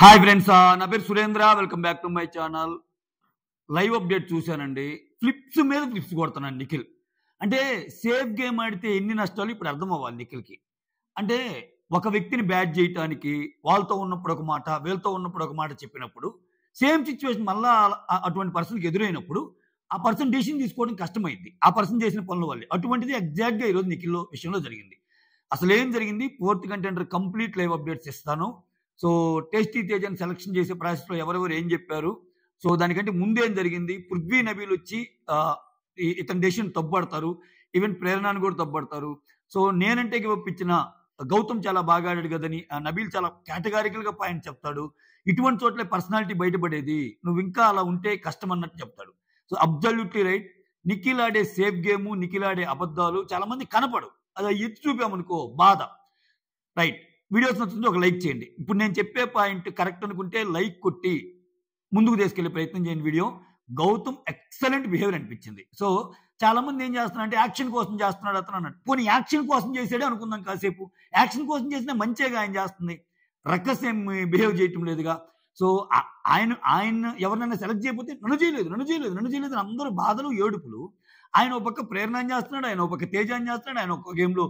Hi friends, నా పేరు Surendra. Welcome back to my channel. Live update చూశానండి. ఫ్లిప్స్ మీద ఫ్లిప్స్ కొడుతున్నాడు నిఖిల్. అంటే సేఫ్ గేమ్ ఆడితే ఎన్ని నష్టాలు ఇప్పుడు అర్థం అవ్వాలి నిఖిల్కి. అంటే ఒక వ్యక్తిని బ్యాట్ చేయటానికి వాళ్ళతో ఉన్నప్పుడు ఒక మాట, వీళ్ళతో ఉన్నప్పుడు ఒక మాట చెప్పినప్పుడు సేమ్ సిచ్యువేషన్ మళ్ళా అటువంటి పర్సన్కి ఎదురైనప్పుడు ఆ పర్సన్ డెసిషన్ తీసుకోవడం కష్టమైంది. ఆ పర్సన్ చేసిన పనుల వల్లే. అటువంటిది ఎగ్జాక్ట్గా ఈరోజు నిఖిల్ విషయంలో జరిగింది. అసలు ఏం జరిగింది? Fourth contender complete live updates ఇస్తాను. సో టేస్టీ తేజని సెలక్షన్ చేసే ప్రాసెస్లో ఎవరెవరు ఏం చెప్పారు, సో దానికంటే ముందేం జరిగింది, పృథ్వీ నబీల్ వచ్చి ఇతని డెసిషన్ తప్పుపడతారు, ఈవెన్ ప్రేరణను కూడా తప్పుపడతారు. సో నేనంటే ఇచ్చిన గౌతమ్ చాలా బాగా ఆడాడు కదని నబీల్ చాలా కేటగారికల్ గా పాయింట్ చెప్తాడు. ఇటువంటి చోట్లే పర్సనాలిటీ బయటపడేది, నువ్వు ఇంకా అలా ఉంటే కష్టం అన్నట్టు చెప్తాడు. So absolutely right. నిఖిల్ ఆడే సేఫ్ గేమ్, నిఖిల్ ఆడే అబద్ధాలు చాలా మంది కనపడు. అది ఎత్తి చూపామనుకో బాధ. రైట్, వీడియోస్ నచ్చుతుంటే ఒక లైక్ చేయండి. ఇప్పుడు నేను చెప్పే పాయింట్ కరెక్ట్ అనుకుంటే లైక్ కొట్టి ముందుకు తీసుకెళ్లే ప్రయత్నం చేయండి. వీడియో గౌతమ్ ఎక్సలెంట్ బిహేవియర్ అనిపించింది. సో చాలా మంది ఏం చేస్తున్నారు అంటే యాక్షన్ కోసం చేస్తున్నాడు అతను అన్నట్టు. పోనీ యాక్షన్ కోసం చేసాడే అనుకుందాం కాసేపు. యాక్షన్ కోసం చేసినా మంచిగా ఆయన చేస్తుంది, రక్కస్ ఏం బిహేవ్ చేయటం లేదుగా. సో ఆయన ఎవరినైనా సెలెక్ట్ చేయకపోతే నన్ను చేయలేదు అందరూ బాధలు ఏడుపులు. ఆయన ఒక పక్క ప్రేరణ చేస్తున్నాడు, ఆయన ఒక పక్క తేజాన్ని చేస్తున్నాడు, ఆయన ఒక గేమ్ లో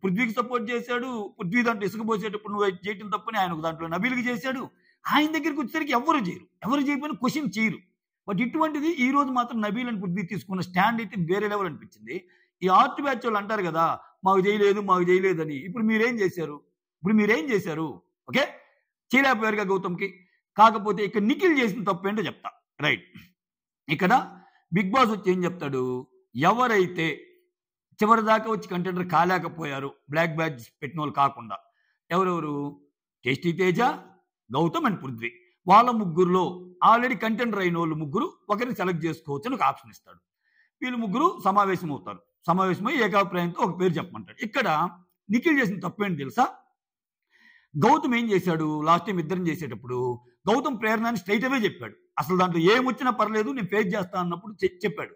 పృథ్వీకి సపోర్ట్ చేశాడు. పృథ్వీ దాంట్లో ఇసుక పోసేటప్పుడు నువ్వు చేయటం తప్పని ఆయన దాంట్లో నబీల్కి చేశాడు. ఆయన దగ్గరికి వచ్చేసరికి ఎవరు చేయకపోయినా క్వశ్చన్ చేయరు. బట్ ఇటువంటిది ఈ రోజు మాత్రం నబీల్ అని పృథ్వీ తీసుకున్న స్టాండ్ అయితే వేరే లెవెల్ అనిపించింది. ఈ ఆర్ట్ బ్యాచ్ వాళ్ళు అంటారు కదా మాకు చేయలేదు అని. ఇప్పుడు మీరేం చేశారు? ఓకే, చేయలేకపోయారుగా గౌతమ్కి. కాకపోతే ఇక్కడ నిఖిల్ చేసిన తప్పు ఏంటో చెప్తా. రైట్, ఇక్కడ బిగ్ బాస్ వచ్చి ఏం చెప్తాడు, ఎవరైతే చివరి దాకా వచ్చి కంటెండర్ కాలేకపోయారు బ్లాక్ బ్యాడ్జ్ పెట్టిన వాళ్ళు కాకుండా, ఎవరెవరు? Tasty Teja, Gautham and Prithvi. వాళ్ళ ముగ్గురులో ఆల్రెడీ కంటెండర్ అయిన వాళ్ళు ముగ్గురు ఒకరిని సెలెక్ట్ చేసుకోవచ్చు అని ఒక ఆప్షన్ ఇస్తాడు. వీళ్ళు ముగ్గురు సమావేశమై ఏకాభిప్రాయంతో ఒక పేరు చెప్పమంటాడు. ఇక్కడ నిఖిల్ చేసిన తప్పేంటి తెలుసా? గౌతమ్ ఏం చేశాడు లాస్ట్ టైం ఇద్దరం చేసేటప్పుడు, గౌతమ్ ప్రేరణని స్ట్రైట్ అవే చెప్పాడు. అసలు దాంట్లో ఏమొచ్చినా పర్లేదు నేను ఫేస్ చేస్తా అన్నప్పుడు చెప్పాడు.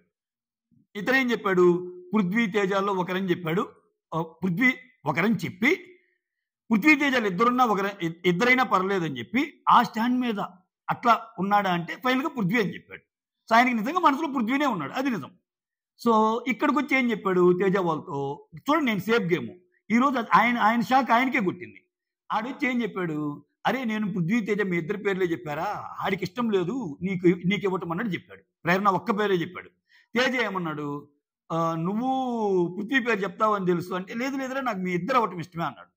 ఇతరేం చెప్పాడు, పృథ్వీ తేజాల్లో ఒకరని చెప్పాడు. పృథ్వీ ఒకరని చెప్పి పృథ్వీ తేజాలు ఇద్దరైనా పర్లేదని చెప్పి ఆ స్టాండ్ మీద అట్లా ఉన్నాడా అంటే ఫైనల్ గా పృథ్వీ అని చెప్పాడు. సో ఆయనకి నిజంగా మనసులో పృథ్వీనే ఉన్నాడు, అది నిజం. సో ఇక్కడికి వచ్చి ఏం చెప్పాడు తేజ వాళ్ళతో, చూడండి నేను సేఫ్ గేమ్. ఈ రోజు ఆయన షాక్ ఆయనకే కొట్టింది. ఆడొచ్చి ఏం చెప్పాడు, అరే నేను పృథ్వీ తేజ మీ ఇద్దరు పేర్లే చెప్పారా, ఆడికి ఇష్టం లేదు నీకు ఇవ్వటం అన్నట్టు చెప్పాడు. ప్రేరణ ఒక్క పేరే చెప్పాడు. తేజ ఏమన్నాడు, నువ్వు పృథ్వీ పేరు చెప్తావని తెలుసు అంటే లేదురా నాకు మీ ఇద్దరు అవ్వటం ఇష్టమే అన్నాడు.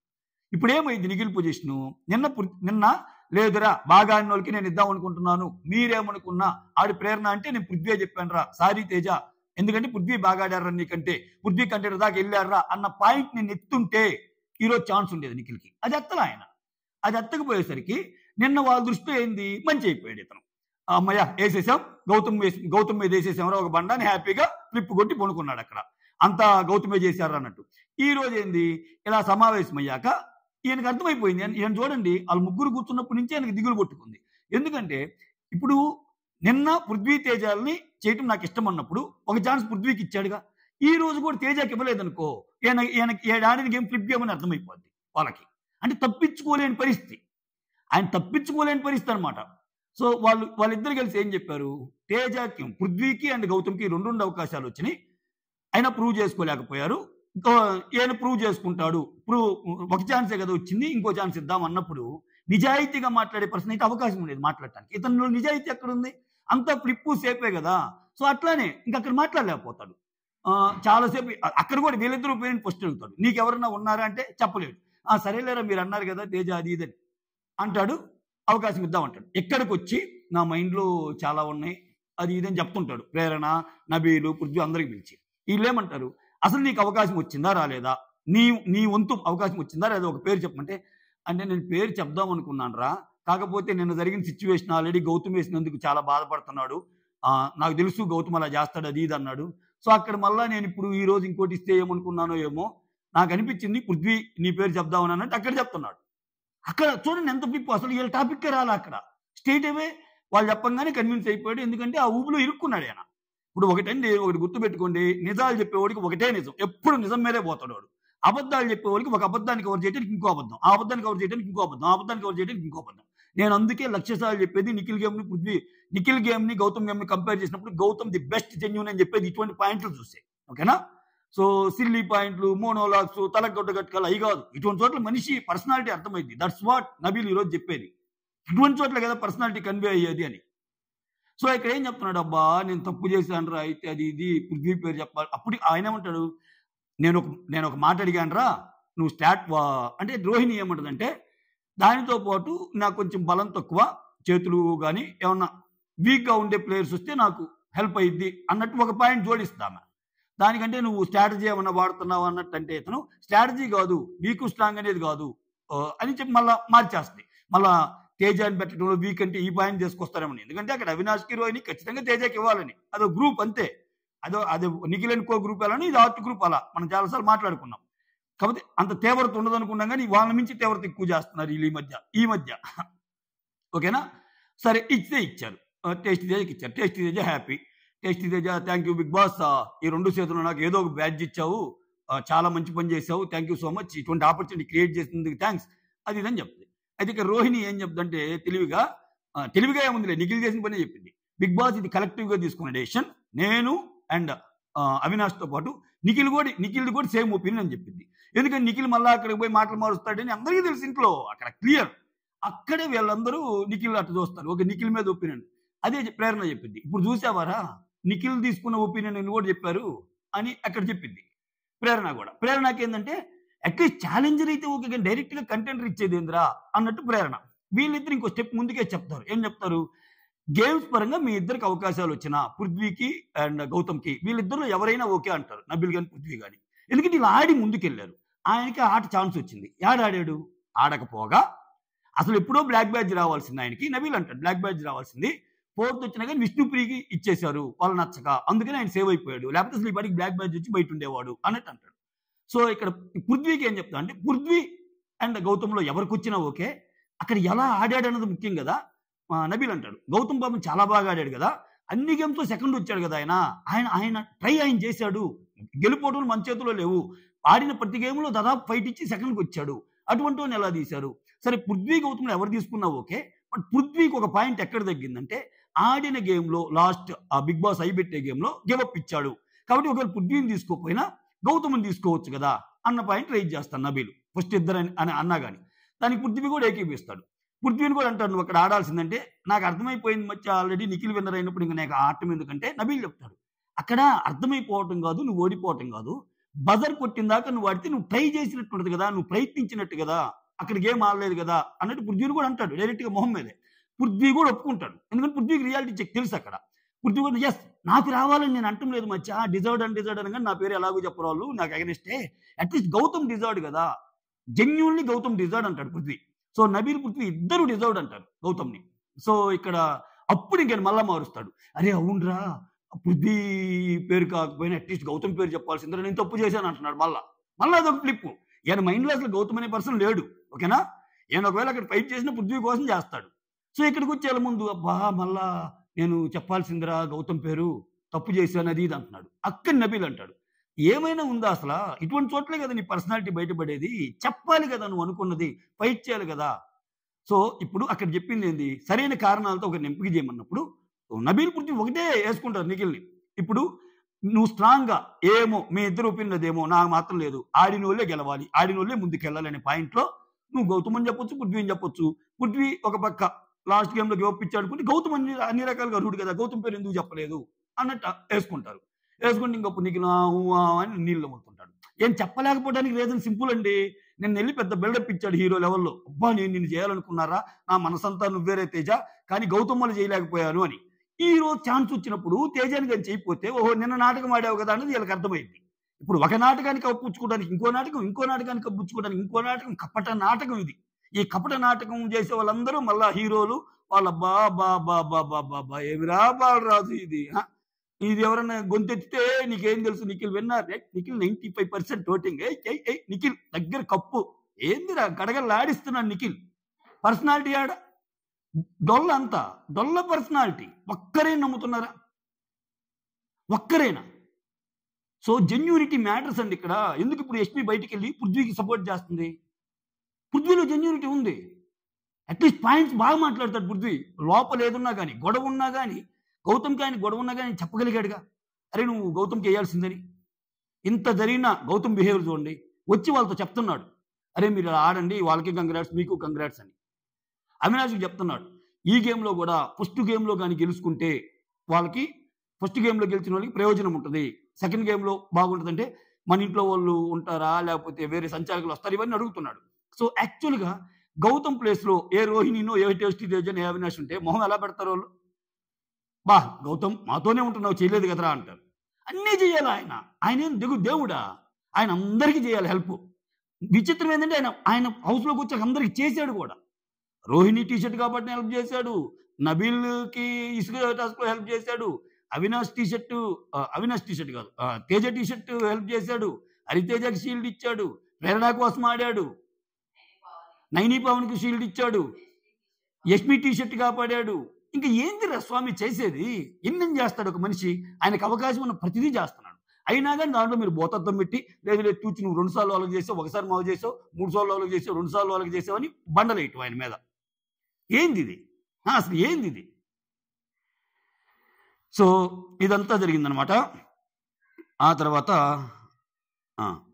ఇప్పుడు ఏమైంది నిఖిల్ పొజిషను? నిన్న లేదురా బాగా ఆడిన వాళ్ళకి నేను ఇద్దాం అనుకుంటున్నాను, మీరేమనుకున్నా ఆడి ప్రేరణ అంటే నేను పృథ్వీ చెప్పాను రా, సారీ తేజ, ఎందుకంటే పృథ్వీ బాగా ఆడారా నీకంటే, పృథ్వీ కంటే దాకా వెళ్ళారా అన్న పాయింట్ నేను ఎత్తుంటే ఈరోజు ఛాన్స్ ఉండేది నిఖిల్కి. అది ఎత్తలా ఆయన. అది ఎత్తకపోయేసరికి నిన్న వాళ్ళ దృష్టిలో ఏంది, మంచి అయిపోయాడు ఇతను. అమ్మయ్య వేసేసాం, గౌతమ్ మీద వేసేసాం ఒక బండాన్ని హ్యాపీగా ఫ్లిప్ కొట్టి పొనుకున్నాడు అక్కడ. అంతా గౌతమే చేశారు అన్నట్టు. ఈ రోజు ఏంది, ఇలా సమావేశం అయ్యాక ఈయనకు అర్థమైపోయింది. ఈయన చూడండి వాళ్ళ ముగ్గురు కూర్చున్నప్పటి నుంచి ఆయనకు దిగులు కొట్టుకుంది. ఎందుకంటే ఇప్పుడు నిన్న పృథ్వీ తేజాలని చేయటం నాకు ఇష్టం అన్నప్పుడు ఒక ఛాన్స్ పృథ్వీకి ఇచ్చాడుగా. ఈ రోజు కూడా తేజాకి ఇవ్వలేదనుకో ఈయనకి ఆడిన గేమ్ ఫ్లిప్ గేమ్ అని అర్థమైపోద్ది వాళ్ళకి. అంటే తప్పించుకోలేని పరిస్థితి, ఆయన తప్పించుకోలేని పరిస్థితి అనమాట. సో వాళ్ళిద్దరు కలిసి ఏం చెప్పారు, తేజకి, పృథ్వీకి అండ్ గౌతమ్కి రెండు అవకాశాలు వచ్చినాయి, అయినా ప్రూవ్ చేసుకోలేకపోయారు. ఈయన ప్రూవ్ చేసుకుంటాడు, ఒక ఛాన్సే కదా వచ్చింది, ఇంకో ఛాన్స్ ఇద్దాం అన్నప్పుడు నిజాయితీగా మాట్లాడే పర్సన్ అయితే అవకాశం ఉండేది మాట్లాడటానికి. ఇతనిలో నిజాయితీ ఎక్కడ ఉంది? అంతా ఫ్లిప్పు సేపే కదా. సో అట్లానే ఇంక అక్కడ మాట్లాడలేకపోతాడు. చాలాసేపు అక్కడ కూడా వీళ్ళిద్దరు పేరెంట్ ఫస్ట్ అడుగుతాడు, నీకెవరన్నా ఉన్నారా అంటే చెప్పలేడు. సరేలేరా మీరు అన్నారు కదా తేజ అది ఇదని అంటాడు, అవకాశం ఇద్దామంటాడు. ఎక్కడికి వచ్చి నా మైండ్లో చాలా ఉన్నాయి అది ఇదని చెప్తుంటాడు. ప్రేరణ, నబీలు, పృథ్వీ అందరికి పిలిచి వీళ్ళేమంటారు, అసలు నీకు అవకాశం వచ్చిందా రాలేదా, నీ వంతు అవకాశం వచ్చిందా లేదా, ఒక పేరు చెప్పమంటే అంటే నేను పేరు చెప్దాం అనుకున్నాను రా, కాకపోతే నిన్న జరిగిన సిచ్యువేషన్ ఆల్రెడీ గౌతమ్ వేసినందుకు చాలా బాధపడుతున్నాడు, నాకు తెలుసు గౌతమ్ అలా చేస్తాడు అది ఇది అన్నాడు. సో అక్కడ మళ్ళా నేను ఇప్పుడు ఈ రోజు ఇంకోటి ఇస్తే ఏమనుకున్నానో ఏమో, నాకు అనిపించింది పృథ్వీ నీ పేరు చెప్దామని అన్నట్టు అక్కడ చెప్తున్నాడు. అక్కడ చూడండి ఎంత పిప్పు, అసలు వీళ్ళ టాపిక్కే రాలా. అక్కడ స్ట్రైట్ అవే వాళ్ళు చెప్పంగానే కన్విన్స్ అయిపోయాడు. ఎందుకంటే ఆ ఊబిలో ఇరుక్కున్నాడు ఆయన. ఇప్పుడు ఒకటి గుర్తుపెట్టుకోండి, నిజాలు చెప్పేవాడికి ఒకటే నిజం, ఎప్పుడు నిజం మీదే పోతాడు వాడు. అబద్ధాలు చెప్పేవాడికి ఒక అబద్ధాన్ని కవర్ చేయడానికి ఇంకో అబద్ధం, ఆ అబద్ధాన్ని కవర్ చేయడానికి ఇంకో అబద్ధం, ఆ అబద్ధాన్ని కవర్ చేయడానికి ఇంకో అబద్ధం. నేను అందుకే లక్ష సార్లు చెప్పేది నిఖిల్ గేమ్ని గౌతమ్ గేమ్ని కంపేర్ చేసినప్పుడు గౌతమ్ ది బెస్ట్ జెన్యూన్ అని చెప్పేది ఇటువంటి పాయింట్లు చూస్తే. ఓకేనా? సో సిల్లీ పాయింట్లు, మోనోలాగ్స్, తలగొడ్డ గట్కాలు అవి కాదు. ఇటువంటి చోట్ల మనిషి పర్సనాలిటీ అర్థమైంది. దట్స్ వాట్ నబీల్ ఈరోజు చెప్పేది. ఇటువంటి చోట్ల కదా పర్సనాలిటీ కన్వే అయ్యేది అని. సో ఇక్కడ ఏం చెప్తున్నాడు, అబ్బా నేను తప్పు చేశాను రా, అయితే అది ఇది పృథ్వీ పేరు చెప్పాలి. అప్పుడు ఆయన ఏమంటాడు, నేను ఒక మాట అడిగాను రా, నువ్వు అంటే రోహిణి ఏమంటుందంటే, దానితో పాటు నాకు కొంచెం బలం తక్కువ, చేతులు కానీ ఏమన్నా వీక్గా ఉండే ప్లేయర్స్ వస్తే నాకు హెల్ప్ అయ్యిద్ది అన్నట్టు ఒక పాయింట్ జోడిస్తాము. దానికంటే నువ్వు స్ట్రాటజీ ఏమన్నా వాడుతున్నావు అన్నట్టు అంటే ఇతను స్ట్రాటజీ కాదు, వీక్ స్ట్రాంగ్ అనేది కాదు అని చెప్పి మళ్ళీ మార్చేస్తుంది. మళ్ళా తేజాని పెట్టడంలో వీక్ అంటే ఈ పాయింట్ తీసుకొస్తారేమని. ఎందుకంటే అక్కడ అవినాష్కి రోహిణి ఖచ్చితంగా తేజకి ఇవ్వాలని, అదో గ్రూప్ అంతే. అదే నిఖిల్ అండ్ కో గ్రూప్ ఎలా, ఇది ఆర్ట్ గ్రూప్ అలా మనం చాలాసార్లు మాట్లాడుకున్నాం. కాబట్టి అంత తీవ్రత ఉండదు అనుకున్నాం, కానీ వాళ్ళ మించి తీవ్రత ఎక్కువ చేస్తున్నారు ఈ మధ్య. ఓకేనా? సరే ఇచ్చారు, టేస్టీ తేజకి ఇచ్చారు. Tasty Teja happy. Tasty Teja thank you Big Boss, ఈ 2 చేతులు నాకు ఏదో ఒక బ్యాడ్జ్ ఇచ్చావు, చాలా మంచి పని చేసావు, థ్యాంక్ యూ సో మచ్, ఇటువంటి ఆపర్చునిటీ క్రియేట్ చేసినందుకు థ్యాంక్స్, అది ఇదని చెప్తుంది. అయితే ఇక రోహిణి ఏం చెప్తుందంటే తెలివిగా ఏముందిలే, నిఖిల్ చేసిన పని చెప్పింది. బిగ్ బాస్ ఇది కలెక్టివ్గా తీసుకున్న డెసిషన్, నేను అండ్ అవినాష్తో పాటు నిఖిల్ది కూడా సేమ్ ఒపీనియన్ అని చెప్పింది. ఎందుకంటే నిఖిల్ మళ్ళీ అక్కడికి పోయి మాటలు మారుస్తాడని అందరికీ తెలుసు ఇంట్లో, అక్కడ క్లియర్. అక్కడే వీళ్ళందరూ నిఖిల్ అట్లా చూస్తారు, ఒక నిఖిల్ మీద ఒపీనియన్. అదే ప్రేరణ చెప్పింది. ఇప్పుడు చూసావారా నిఖిల్ తీసుకున్న ఒపీనియన్ అని కూడా చెప్పారు అని అక్కడ చెప్పింది ప్రేరణ కూడా. ప్రేరణకి ఏంటంటే అట్లీస్ట్ ఛాలెంజర్ అయితే ఓకే, కానీ డైరెక్ట్ గా కంటెంటర్ ఇచ్చేది ఏంద్రా అన్నట్టు ప్రేరణ. వీళ్ళిద్దరు ఇంకో స్టెప్ ముందుకే చెప్తారు. ఏం చెప్తారు, గేమ్స్ పరంగా మీ ఇద్దరికి అవకాశాలు వచ్చినా పృథ్వీకి అండ్ గౌతమ్కి, వీళ్ళిద్దరిలో ఎవరైనా ఓకే అంటారు, నబిల్ కానీ పృథ్వీ కానీ. ఎందుకంటే ఇలా ఆడి ముందుకెళ్లారు, ఆయనకి ఆట ఛాన్స్ వచ్చింది. ఆడాడు, ఆడకపోగా అసలు ఎప్పుడో బ్లాక్ బ్యాడ్జ్ రావాల్సింది ఆయనకి. నబీల్ అంటాడు బ్లాక్ బ్యాడ్జ్ రావాల్సింది, 4th వచ్చినా కానీ విష్ణుప్రియకి ఇచ్చేశారు వాళ్ళు నచ్చక, అందుకని ఆయన సేవ్ అయిపోయాడు, లేకపోతే అసలు ఈ పాటికి బ్లాక్ బ్యాడ్జ్ వచ్చి బయట ఉండేవాడు అన్నట్టు అంటాడు. సో ఇక్కడ పృథ్వీకి ఏం చెప్తా అంటే, పృథ్వీ అండ్ గౌతమ్లో ఎవరికి వచ్చినా ఓకే, అక్కడ ఎలా ఆడాడు అన్నది ముఖ్యం కదా. నబీల్ అంటాడు గౌతమ్ బాబు చాలా బాగా ఆడాడు కదా, అన్ని గేమ్స్లో సెకండ్ వచ్చాడు కదా, ఆయన ట్రై చేశాడు, గెలుపోవడం మన చేతిలో లేవు, ఆడిన ప్రతి గేమ్లో దాదాపు ఫైట్ ఇచ్చి సెకండ్కి వచ్చాడు, అటువంటి వాడిని ఎలా తీశారు. సరే పృథ్వీ గౌతమ్లో ఎవరు తీసుకున్నా ఓకే, బట్ పృథ్వీకి ఒక పాయింట్ ఎక్కడ తగ్గిందంటే, ఆడిన గేమ్లో లాస్ట్ ఆ బిగ్ బాస్ అయిపెట్టే గేమ్లో గివప్ ఇచ్చాడు. కాబట్టి ఒకవేళ పృథ్వీని తీసుకోకపోయినా గౌతమ్ని తీసుకోవచ్చు కదా అన్న పాయింట్ రైజ్ చేస్తాను నబీలు, ఫస్ట్ ఇద్దరు అని అన్నా కానీ. దానికి పృథ్వీ కూడా ఏకీపిస్తాడు. పృథ్వీని కూడా అంటాడు నువ్వు అక్కడ ఆడాల్సిందంటే, నాకు అర్థమైపోయింది మధ్య ఆల్రెడీ నిఖిల్ విన్నర్ అయినప్పుడు ఇంకా నాకు ఆటం ఎందుకంటే, నబీల్ చెప్తాడు అక్కడ అర్థమైపోవటం కాదు, నువ్వు ఓడిపోవటం కాదు, బజర్ కొట్టిన దాకా నువ్వు ఆడితే నువ్వు ట్రై చేసినట్టు కదా, నువ్వు ప్రయత్నించినట్టు కదా, అక్కడ గేమ్ ఆడలేదు కదా అన్నట్టు పృథ్వీని కూడా అంటాడు డైరెక్ట్గా మొహం మీదే. పృథ్వీ కూడా ఒప్పుకుంటాడు, ఎందుకంటే పృథ్వీకి రియాలిటీ చెక్ తెలుసు అక్కడ. పృథ్వీ కూడా ఎస్ నాకు రావాలని నేను అంటం లేదు మధ్య, డిజర్వ్డ్ అనగా నా పేరు ఎలాగో చెప్పరు వాళ్ళు, నాకు అగనిస్టే అట్లీస్ట్ గౌతమ్ డిజర్వ్డ్ కదా, జెన్యూన్లీ గౌతమ్ డిజర్వ్డ్ అంటాడు పృథ్వీ. సో నబీల్ పృథ్వీ ఇద్దరు డిజర్వ్డ్ అంటారు గౌతమ్ని. సో ఇక్కడ అప్పుడు ఇంక మళ్ళా మారుస్తాడు, అరే అవునరా పృథ్వీ పేరు కాకపోయినా అట్లీస్ట్ గౌతమ్ పేరు చెప్పాల్సిందే, నేను తప్పు చేశాను అంటున్నాడు. మళ్ళా అదొక ఫ్లిప్. ఈయన మైండ్లో అసలు గౌతమ్ అనే పర్సన్ లేడు, ఓకేనా. ఈయన ఒకవేళ అక్కడ ఫైట్ చేసిన పృథ్వీ కోసం చేస్తాడు. సో ఇక్కడికి వచ్చే ముందు అబ్బా మళ్ళా నేను చెప్పాల్సిందిరా గౌతమ్ పేరు, తప్పు చేశాను అది ఇది అంటున్నాడు. అక్కడ నబీల్ అంటాడు ఏమైనా ఉందా అసలు, ఇటువంటి చోట్లే కదా నీ పర్సనాలిటీ బయటపడేది, చెప్పాలి కదా నువ్వు అనుకున్నది, ఫైట్ చేయాలి కదా. సో ఇప్పుడు అక్కడ చెప్పింది ఏంది, సరైన కారణాలతో ఒక ఎంపిక చేయమన్నప్పుడు నబీల్ పృథ్వీ ఒకటే వేసుకుంటారు నిఖిల్ని. ఇప్పుడు నువ్వు స్ట్రాంగ్గా ఏమో మీ ఇద్దరు ఒపీనియన్ అదేమో, నాకు మాత్రం లేదు, ఆడిన వాళ్ళే గెలవాలి, ఆడిన వాళ్ళే ముందుకెళ్ళాలి అనే పాయింట్లో నువ్వు గౌతమ్ అని చెప్పొచ్చు, పృథ్వీ అని చెప్పొచ్చు. పృథ్వీ ఒక పక్క లాస్ట్ గేమ్లో గివప్ అనుకుంటే గౌతమ్ అన్ని రకాలుగా అర్హుడు కదా, గౌతమ్ పేరు ఎందుకు చెప్పలేదు అన్నట్టు వేసుకుంటారు. వేసుకుంటే ఇంకొక నీకు అని నీళ్ళు అమ్ముతుంటాడు. ఏం చెప్పలేకపోవడానికి రీజన్ సింపుల్ అండి, నేను వెళ్ళి పెద్ద బిల్డప్ ఇచ్చాడు హీరో లెవెల్లో, అబ్బా నేను నిన్ను చేయాలనుకున్నారా, నా మనసంతా నువ్వేరే తేజ, కానీ గౌతమ్ వల్ల చేయలేకపోయాను అని. ఈ రోజు ఛాన్స్ వచ్చినప్పుడు తేజాని కానీ చేయకపోతే ఓహో నిన్న నాటకం ఆడావు కదా అనేది వీళ్ళకి అర్థమైంది. ఇప్పుడు ఒక నాటకానికి అప్పుచ్చుకోవడానికి ఇంకో నాటకం, ఇంకో నాటకానికి అప్పుచ్చుకోవడానికి ఇంకో నాటకం, కపట నాటకం ఇది. ఈ కపట నాటకం చేసే వాళ్ళందరూ మళ్ళా హీరోలు, వాళ్ళ బా ఏమిరా బాలరాజు ఇది ఎవరన్నా గొంతెత్తితే నీకేం తెలుసు, నిఖిల్ విన్నారు, నిఖిల్ 95% ఓటింగ్, నిఖిల్ దగ్గర కప్పు ఏందిరా గడగలాడిస్తున్నాడు నిఖిల్. పర్సనాలిటీ ఆడ డొల్ల, అంతా డొల్ల పర్సనాలిటీ. ఒక్కరైనా నమ్ముతున్నారా, ఒక్కరైనా? సో జెన్యూనిటీ మ్యాటర్స్ అండి ఇక్కడ. ఎందుకు ఇప్పుడు యష్మి బయటికి వెళ్ళి పృథ్వీకి సపోర్ట్ చేస్తుంది, పృథ్వీలో జెన్యూనిటీ ఉంది. అట్లీస్ట్ పాయింట్స్ బాగా మాట్లాడతాడు పృథ్వీ. లోపల ఏదున్నా కానీ, గొడవ ఉన్నా కానీ, గౌతమ్‌కి ఆయన గొడవ ఉన్నా కానీ చెప్పగలిగాడుగా. అరే నువ్వు గౌతమ్‌కి ఎయ్యాల్సిందని. ఇంత జరిగినా గౌతమ్ బిహేవియర్ చూడండి. వచ్చి వాళ్ళతో చెప్తున్నాడు. అరే మీరు ఇలా ఆడండి, వాళ్ళకి కంగ్రాట్స్, మీకు కంగ్రాట్స్ అని. అవినాష్‌కి చెప్తున్నాడు. ఈ గేమ్‌లో కూడా ఫస్ట్ గేమ్‌లో గాని గెలుచుకుంటే వాళ్ళకి ఫస్ట్ గేమ్‌లో గెలిచిన వాళ్ళకి ప్రయోజనం ఉంటది. సెకండ్ గేమ్‌లో బాగుంటదంటే మన ఇంట్లో వాళ్ళు ఉంటారా? లేకపోతే వేరే సంచాలకులు వస్తారా? ఇవన్నీ అడుగుతున్నాడు. సో యాక్చువల్‌గా గౌతమ్ ప్లేస్‌లో ఏ రోహిణినో, ఏ టేస్టీ తేజనో, ఏ అవినాష్ ఉంటే మొహం ఎలా పెడతారు వాళ్ళు? గౌతమ్ మాతోనే ఉంటున్నావు చేయలేదు కదరా అంటారు. అన్నీ చేయాలి ఆయన. ఆయనేం దేవుడా? ఆయన అందరికీ చేయాలి హెల్ప్. విచిత్రం ఏంటంటే ఆయన ఆయన హౌస్‌లోకి వచ్చాక అందరికి చేశాడు కూడా. రోహిణి టీ షర్ట్ కాబట్టి హెల్ప్ చేశాడు. నబీల్‌కి ఇసుక టాస్క్‌లో హెల్ప్ చేశాడు. అవినాష్ టీ షర్ట్ కాదు. తేజ టీ షర్ట్ హెల్ప్ చేశాడు. హరితేజకి షీల్డ్ ఇచ్చాడు. ప్రేరణ కోసం ఆడాడు. నైని పవన్‌కి షీల్డ్ ఇచ్చాడు. యష్మి టీ షర్ట్ కాపాడాడు. ఇంక ఏందిరా స్వామి చేసేది? ఎన్నెన్ని చేస్తాడు ఒక మనిషి? ఆయనకు అవకాశం ఉన్న ప్రతిదీ చేస్తున్నాడు. అయినా గాని దాంట్లో మీరు భూతత్వం పెట్టి లేదు తూచి నువ్వు 2 సార్లు వాళ్ళకి చేసావు, ఒకసారి మాకు చేసావు, 3 సార్లు వాళ్ళకి చేసావు, 2 సార్లు వాళ్ళకి చేసావు అని బండలేయటం ఆయన మీద. ఏందిది? అసలు ఏందిది? సో ఇదంతా జరిగిందనమాట. ఆ తర్వాత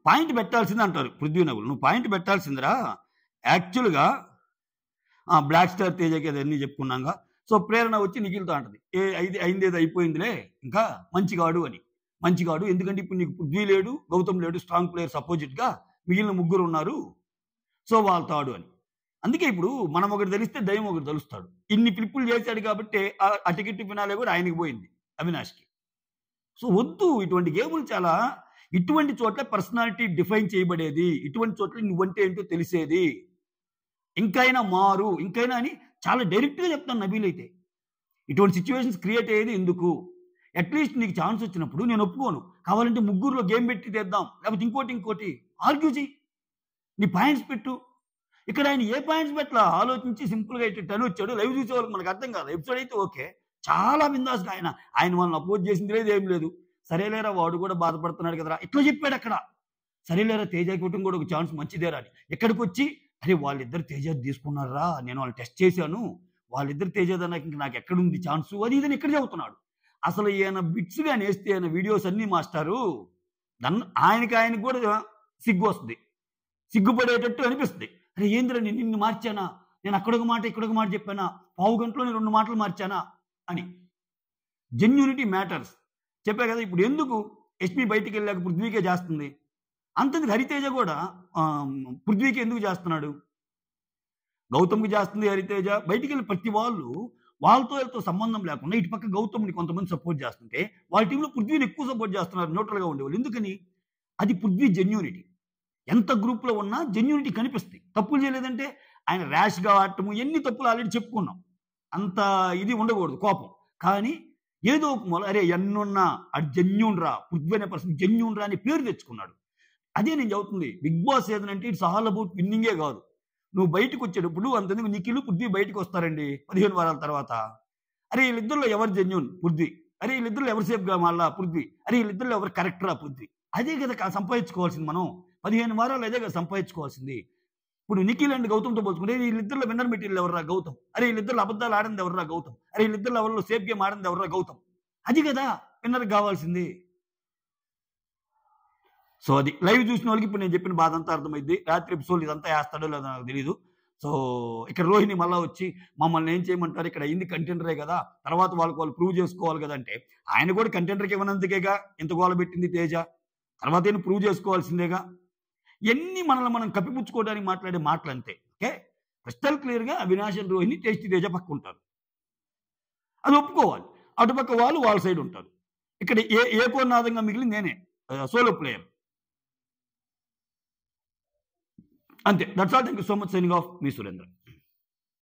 పాయింట్ పెట్టాల్సిందే అంటారు పృథ్వీ నగులు. నువ్వు పాయింట్ పెట్టాల్సిందిరా. యాక్చువల్‌గా బ్లాక్ స్టార్ తేజకి అదన్నీ చెప్పుకున్నాంగా. సో ప్రేరణ వచ్చి నిఖిల్‌తో అంటది. అయిందేదో అయిపోయిందిలే ఇంకా మంచిగాడు అని. మంచిగాడు ఎందుకంటే ఇప్పుడు నీకు పృథ్వీ లేడు, గౌతమ్ లేడు, స్ట్రాంగ్ ప్లేయర్స్ అపోజిట్‌గా మిగిలిన ముగ్గురు ఉన్నారు. సో వాళ్ళతో ఆడు అని. అందుకే ఇప్పుడు మనం ఒకటి తెలిస్తే దైవం ఒకటి తెలుస్తాడు. ఇన్ని ఫ్లిప్పులు చేశాడు కాబట్టి ఆ టికెట్ ఫినాలే కూడా ఆయనకి పోయింది అవినాష్‌కి. సో వద్దు ఇటువంటి గేములు చాలా ఇటువంటి చోట్ల పర్సనాలిటీ డిఫైన్ చేయబడేది. ఇటువంటి చోట్ల నువ్వంటే ఏంటో తెలిసేది. ఇంకైనా మారు, ఇంకైనా అని చాలా డైరెక్ట్‌గా చెప్తాను నబీల్ అయితే. ఇటువంటి సిట్యుయేషన్స్ క్రియేట్ అయ్యేది ఎందుకు? అట్లీస్ట్ నీకు ఛాన్స్ వచ్చినప్పుడు నేను ఒప్పుకోను. కావాలంటే ముగ్గురులో గేమ్ పెట్టి తెద్దాం. లేకపోతే ఇంకోటి ఆర్గ్యూ చెయ్యి. నీ పాయింట్స్ పెట్టు. ఇక్కడ ఆయన ఏ పాయింట్స్ పెట్టలా ఆలోచించి సింపుల్‌గా ఇటు వచ్చాడు. లైవ్ చూసే వాళ్ళకి మనకు అర్థం కాదు. ఎపిసోడ్ అయితే ఓకే. చాలా బిందాస్‌గా ఆయన మనల్ని అపోజ్ చేసింది లేదు, ఏం లేదు. సరేలేరా వాడు కూడా బాధపడుతున్నాడు కదరా ఇట్లా చెప్పాడు అక్కడ. సరేలేరా తేజకి ఇవ్వటం కూడా ఒక ఛాన్స్ మంచిదేరా అని. ఇక్కడికొచ్చి అరే వాళ్ళిద్దరు తేజ తీసుకున్నారా? నేను వాళ్ళని టెస్ట్ చేశాను. వాళ్ళిద్దరు తేజదనకి నాకు ఎక్కడుంది ఛాన్సు అది ఇదని ఇక్కడ చెబుతున్నాడు. అసలు ఈయన బిట్స్ గాని వేస్తే ఆయన వీడియోస్ అన్నీ మాస్టారు ఆయనకి కూడా సిగ్గు వస్తుంది. సిగ్గుపడేటట్టు అనిపిస్తుంది. అరే ఏందిరా నిన్ను మార్చానా? నేను అక్కడొక మాట ఇక్కడొక మాట చెప్పానా? పావు గంటలో నేను 2 మాటలు మార్చానా అని. Genuinity matters. చెప్పా కదా ఇప్పుడు ఎందుకు ఎస్పీ బయటికి వెళ్ళాక పృథ్వీకే చేస్తుంది. అంతేందుకు హరితేజ కూడా పృథ్వీకి ఎందుకు చేస్తున్నాడు? గౌతమ్‌కి చేస్తుంది హరితేజ. బయటికి వెళ్ళి ప్రతి వాళ్ళతో సంబంధం లేకుండా ఇటు పక్క గౌతమ్‌ని కొంతమంది సపోర్ట్ చేస్తుంటే వాళ్ళ టీంలో పృథ్వీని ఎక్కువ సపోర్ట్ చేస్తున్నారు న్యూట్రల్‌గా ఉండేవాళ్ళు. ఎందుకని? అది పృథ్వీ జెన్యూనిటీ. ఎంత గ్రూప్‌లో ఉన్నా జెన్యూనిటీ కనిపిస్తుంది. తప్పులు చేయలేదంటే ఆయన ర్యాష్‌గా ఆడటము ఎన్ని తప్పులు ఆల్రెడీ చెప్పుకున్నాం. అంత ఇది ఉండకూడదు కోపం. కానీ ఏదో ఒక మూల అరే ఎన్నున్నా అది జెన్యూన్ రా పృథ్వీ అనే పర్సన్ జెన్యూన్ రా అని పేరు తెచ్చుకున్నాడు. అదే నేను చెబుతుంది. బిగ్ బాస్ ఏదంటే ఇట్స్ ఆల్ అబౌట్ విన్నింగే కాదు. నువ్వు బయటకు వచ్చేటప్పుడు అంతెందుకు నిఖిల్ పృథ్వీ బయటకు వస్తారండి 15 వారాల తర్వాత. అరే వీళ్ళిద్దరిలో ఎవరు జెన్యూన్? పృథ్వీ. అరే వీళ్ళిద్దరిలో ఎవరు సేఫ్‌గా మళ్ళా? పృథ్వీ. అరే వీళ్ళిద్దరిలో ఎవరు కరెక్టరా? పృథ్వీ. అదే కదా సంపాదించుకోవాల్సింది మనం. 15 వారాలు అదే కదా సంపాదించుకోవాల్సింది. ఇప్పుడు నిఖిల్ అండ్ గౌతమ్‌తో పోల్చుకుంటే వీళ్ళిద్దరిలో విన్నర్ మెటీరియల్ ఎవర్రా? గౌతమ్. అరే వీళ్ళిద్దరిలో అబద్ధాలు ఆడింది ఎవర్రా? గౌతమ్. అరే వీళ్ళిద్దరిలో ఎవరిలో సేఫ్ గేమ్ ఆడింది ఎవర్రా? గౌతమ్. అది కదా విన్నర్ కావాల్సింది. సో అది లైవ్ చూసిన వాళ్ళకి ఇప్పుడు నేను చెప్పిన బాధ అంతా అర్థమైంది. రాత్రి ఎపిసోడ్ ఇదంతా వేస్తాడో లేదో నాకు తెలియదు. సో ఇక్కడ రోహిణి మళ్ళా వచ్చి మమ్మల్ని ఏం చేయమంటారు? ఇక్కడ అయింది కంటెండరే కదా, తర్వాత వాళ్ళు ప్రూవ్ చేసుకోవాలి కదా అంటే ఆయన కూడా కంటెండర్కి ఇవ్వనందుకేగా ఇంత గోల పెట్టింది తేజ. తర్వాత ఏం ప్రూవ్ చేసుకోవాల్సిందేగా. ఎన్ని మనల్ని మనం కప్పిపుచ్చుకోవడానికి మాట్లాడే మాటలు అంతే. ఓకే క్రిస్టల్ క్లియర్గా అవినాష్ అండ్ రోహిణి టేస్టీ తేజ పక్క ఉంటారు. అది ఒప్పుకోవాలి. అటుపక్క వాళ్ళ సైడ్ ఉంటారు. ఇక్కడ ఏ కోనాదంగా మిగిలింది నేనే సోలో ప్లేయర్. అంతే. That's all. Thank you so much. Signing off me Surendra.